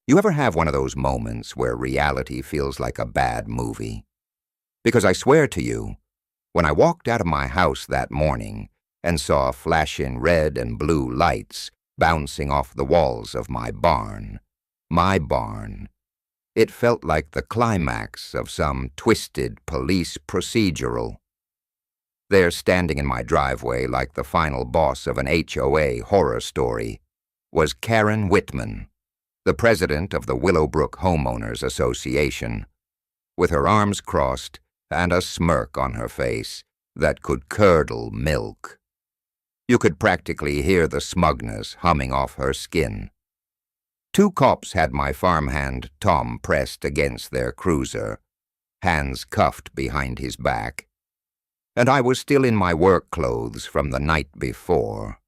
You ever have one of those moments where reality feels like a bad movie? Because I swear to you, when I walked out of my house that morning and saw flashing red and blue lights bouncing off the walls of my barn, it felt like the climax of some twisted police procedural. There, standing in my driveway like the final boss of an HOA horror story, was Karen Whitman, the president of the Willowbrook Homeowners Association, with her arms crossed and a smirk on her face that could curdle milk. You could practically hear the smugness humming off her skin. Two cops had my farmhand Tom pressed against their cruiser, hands cuffed behind his back, and I was still in my work clothes from the night before,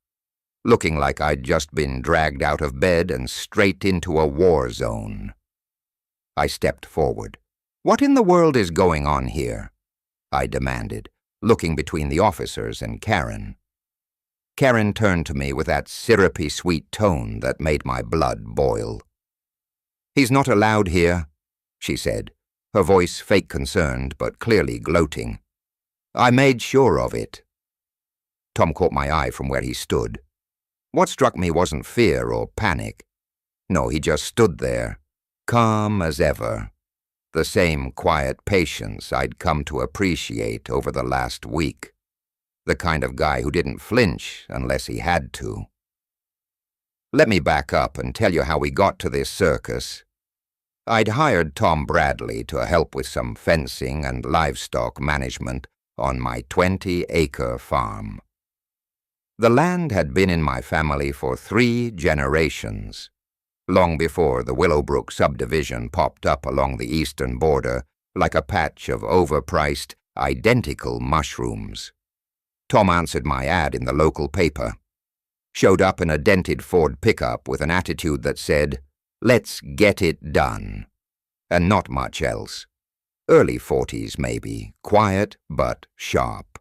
looking like I'd just been dragged out of bed and straight into a war zone. I stepped forward. "What in the world is going on here?" I demanded, looking between the officers and Karen. Karen turned to me with that syrupy sweet tone that made my blood boil. "He's not allowed here," she said, her voice fake concerned but clearly gloating. "I made sure of it." Tom caught my eye from where he stood. What struck me wasn't fear or panic. No, he just stood there, calm as ever. The same quiet patience I'd come to appreciate over the last week. The kind of guy who didn't flinch unless he had to. Let me back up and tell you how we got to this circus. I'd hired Tom Bradley to help with some fencing and livestock management on my 20-acre farm. The land had been in my family for 3 generations, long before the Willowbrook subdivision popped up along the eastern border like a patch of overpriced, identical mushrooms. Tom answered my ad in the local paper, showed up in a dented Ford pickup with an attitude that said, "Let's get it done," and not much else. Early 40s maybe, quiet but sharp.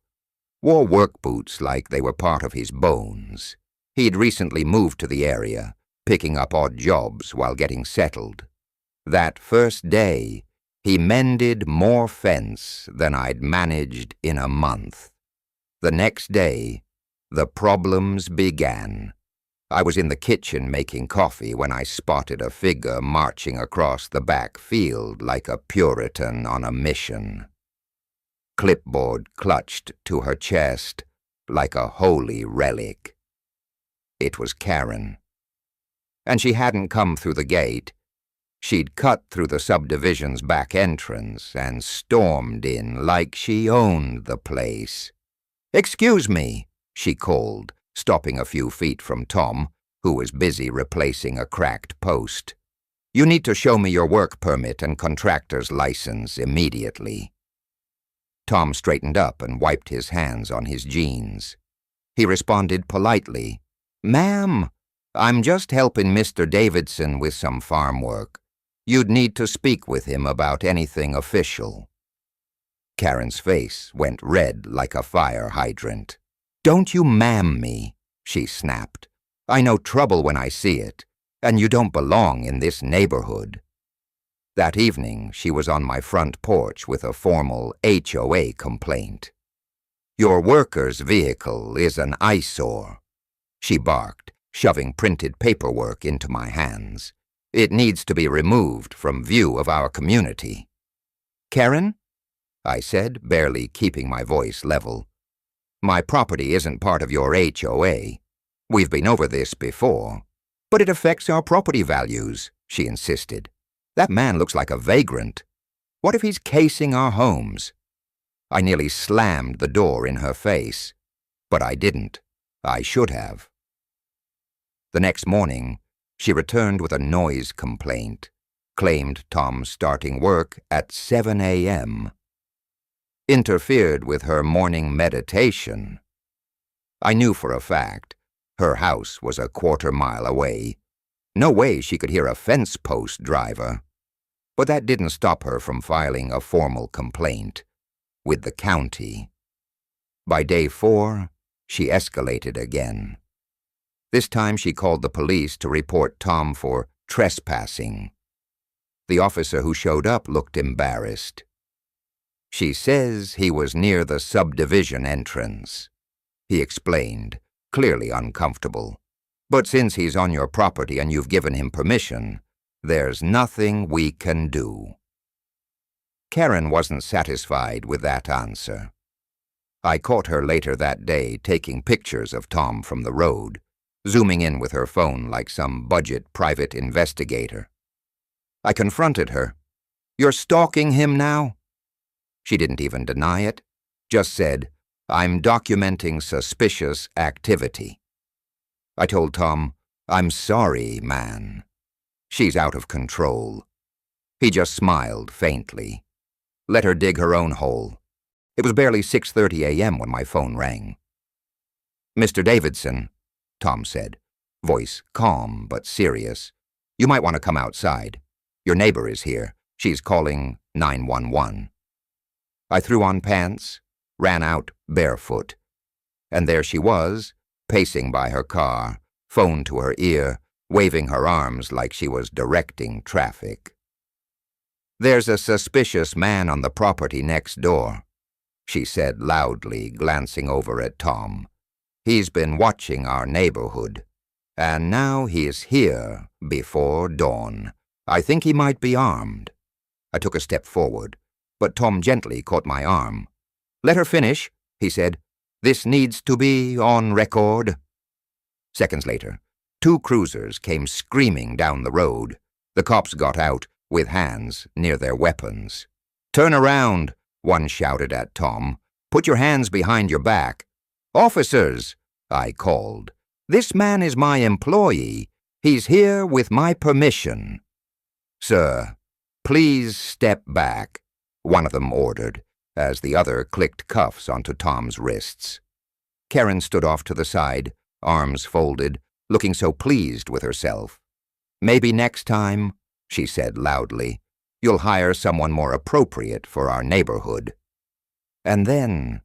Wore work boots like they were part of his bones. He'd recently moved to the area, picking up odd jobs while getting settled. That first day, he mended more fence than I'd managed in a month. The next day, the problems began. I was in the kitchen making coffee when I spotted a figure marching across the back field like a Puritan on a mission. Clipboard clutched to her chest like a holy relic. It was Karen. And she hadn't come through the gate. She'd cut through the subdivision's back entrance and stormed in like she owned the place. "Excuse me," she called, stopping a few feet from Tom, who was busy replacing a cracked post. "You need to show me your work permit and contractor's license immediately." Tom straightened up and wiped his hands on his jeans. He responded politely, "Ma'am, I'm just helping Mr. Davidson with some farm work. You'd need to speak with him about anything official." Karen's face went red like a fire hydrant. "Don't you ma'am me," she snapped. "I know trouble when I see it, and you don't belong in this neighborhood." That evening, she was on my front porch with a formal HOA complaint. "Your worker's vehicle is an eyesore," she barked, shoving printed paperwork into my hands. "It needs to be removed from view of our community." "Karen?" I said, barely keeping my voice level. "My property isn't part of your HOA. We've been over this before." "But it affects our property values," she insisted. "That man looks like a vagrant. What if he's casing our homes?" I nearly slammed the door in her face, but I didn't. I should have. The next morning, she returned with a noise complaint, claimed Tom starting work at 7 a.m., interfered with her morning meditation. I knew for a fact her house was a quarter-mile away. No way she could hear a fence post driver. But that didn't stop her from filing a formal complaint with the county. By day 4, she escalated again. This time she called the police to report Tom for trespassing. The officer who showed up looked embarrassed. She says he was near the subdivision entrance, he explained, clearly uncomfortable. But since he's on your property and you've given him permission, there's nothing we can do. Karen wasn't satisfied with that answer. I caught her later that day taking pictures of Tom from the road, zooming in with her phone like some budget private investigator. I confronted her. "You're stalking him now?" She didn't even deny it, just said, "I'm documenting suspicious activity." I told Tom, "I'm sorry, man. She's out of control." He just smiled faintly. Let her dig her own hole. It was barely 6:30 a.m. when my phone rang. "Mr. Davidson," Tom said, voice calm but serious, "you might want to come outside. Your neighbor is here. She's calling 911. I threw on pants, ran out barefoot, and there she was, pacing by her car, phone to her ear, waving her arms like she was directing traffic. "There's a suspicious man on the property next door," she said loudly, glancing over at Tom. "He's been watching our neighborhood, and now he's here before dawn. I think he might be armed." I took a step forward, but Tom gently caught my arm. "Let her finish," he said. "This needs to be on record." Seconds later, 2 cruisers came screaming down the road. The cops got out, with hands near their weapons. "Turn around," one shouted at Tom. "Put your hands behind your back." "Officers," I called. "This man is my employee. He's here with my permission." "Sir, please step back," one of them ordered, as the other clicked cuffs onto Tom's wrists. Karen stood off to the side, arms folded, looking so pleased with herself. "Maybe next time," she said loudly, "you'll hire someone more appropriate for our neighborhood." And then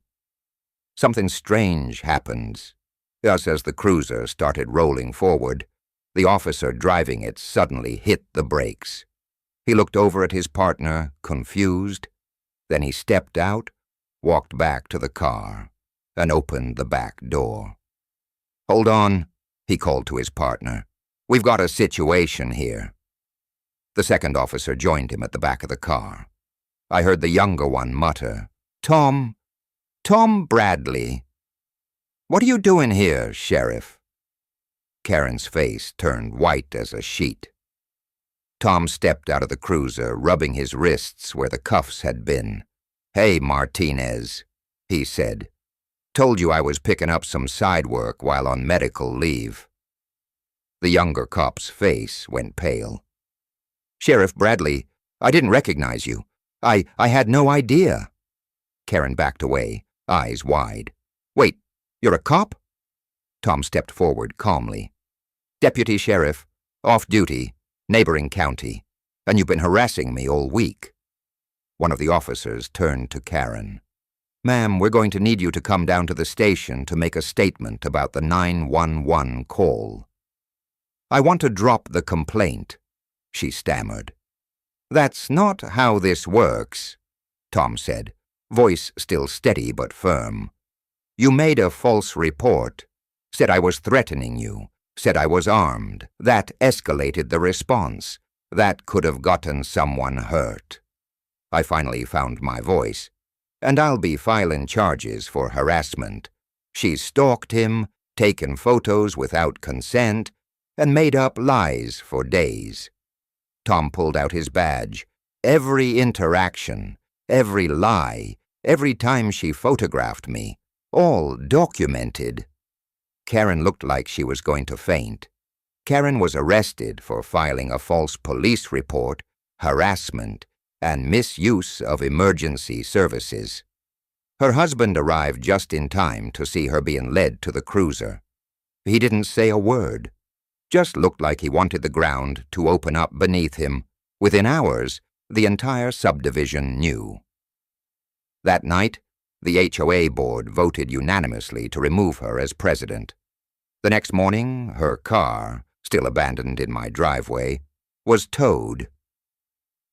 something strange happened. Just as the cruiser started rolling forward, the officer driving it suddenly hit the brakes. He looked over at his partner, confused. Then he stepped out, walked back to the car, and opened the back door. "Hold on," he called to his partner. "We've got a situation here." The second officer joined him at the back of the car. I heard the younger one mutter, Tom Bradley." "What are you doing here, Sheriff?" Karen's face turned white as a sheet. Tom stepped out of the cruiser, rubbing his wrists where the cuffs had been. "Hey, Martinez," he said. "Told you I was picking up some side work while on medical leave." The younger cop's face went pale. "Sheriff Bradley, I didn't recognize you. I had no idea." Karen backed away, eyes wide. "Wait, you're a cop?" Tom stepped forward calmly. "Deputy Sheriff, off duty, neighboring county, and you've been harassing me all week." One of the officers turned to Karen. "Ma'am, we're going to need you to come down to the station to make a statement about the 911 call." "I want to drop the complaint," she stammered. "That's not how this works," Tom said, voice still steady but firm. "You made a false report, said I was threatening you, said I was armed. That escalated the response. That could have gotten someone hurt." I finally found my voice. "And I'll be filing charges for harassment. She stalked him, taken photos without consent, and made up lies for days." Tom pulled out his badge. "Every interaction, every lie, every time she photographed me, all documented." Karen looked like she was going to faint. Karen was arrested for filing a false police report, harassment, and misuse of emergency services. Her husband arrived just in time to see her being led to the cruiser. He didn't say a word, just looked like he wanted the ground to open up beneath him. Within hours, the entire subdivision knew. That night, the HOA board voted unanimously to remove her as president. The next morning, her car, still abandoned in my driveway, was towed.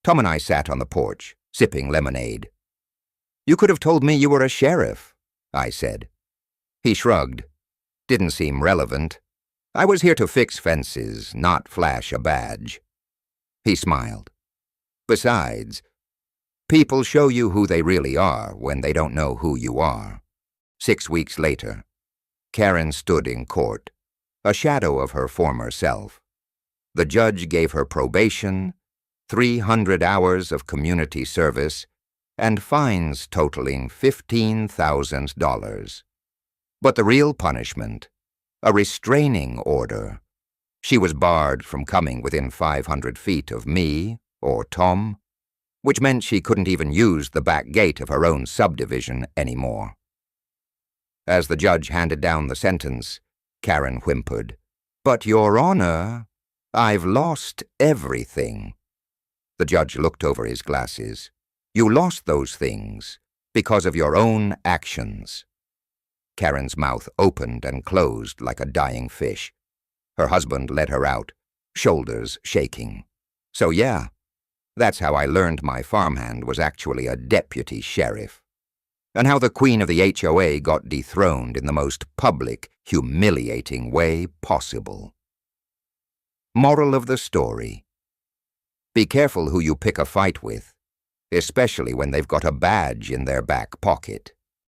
Tom and I sat on the porch, sipping lemonade. "You could have told me you were a sheriff," I said. He shrugged. Didn't seem relevant. I was here to fix fences, not flash a badge. He smiled. Besides, people show you who they really are when they don't know who you are. 6 weeks later, Karen stood in court, a shadow of her former self. The judge gave her probation, 300 hours of community service, and fines totaling $15,000. But the real punishment, a restraining order. She was barred from coming within 500 feet of me or Tom, which meant she couldn't even use the back gate of her own subdivision anymore. As the judge handed down the sentence, Karen whimpered, "But, Your Honor, I've lost everything." The judge looked over his glasses. "You lost those things because of your own actions." Karen's mouth opened and closed like a dying fish. Her husband led her out, shoulders shaking. "So yeah, that's how I learned my farmhand was actually a deputy sheriff. And how the queen of the HOA got dethroned in the most public, humiliating way possible." Moral of the story: be careful who you pick a fight with, especially when they've got a badge in their back pocket.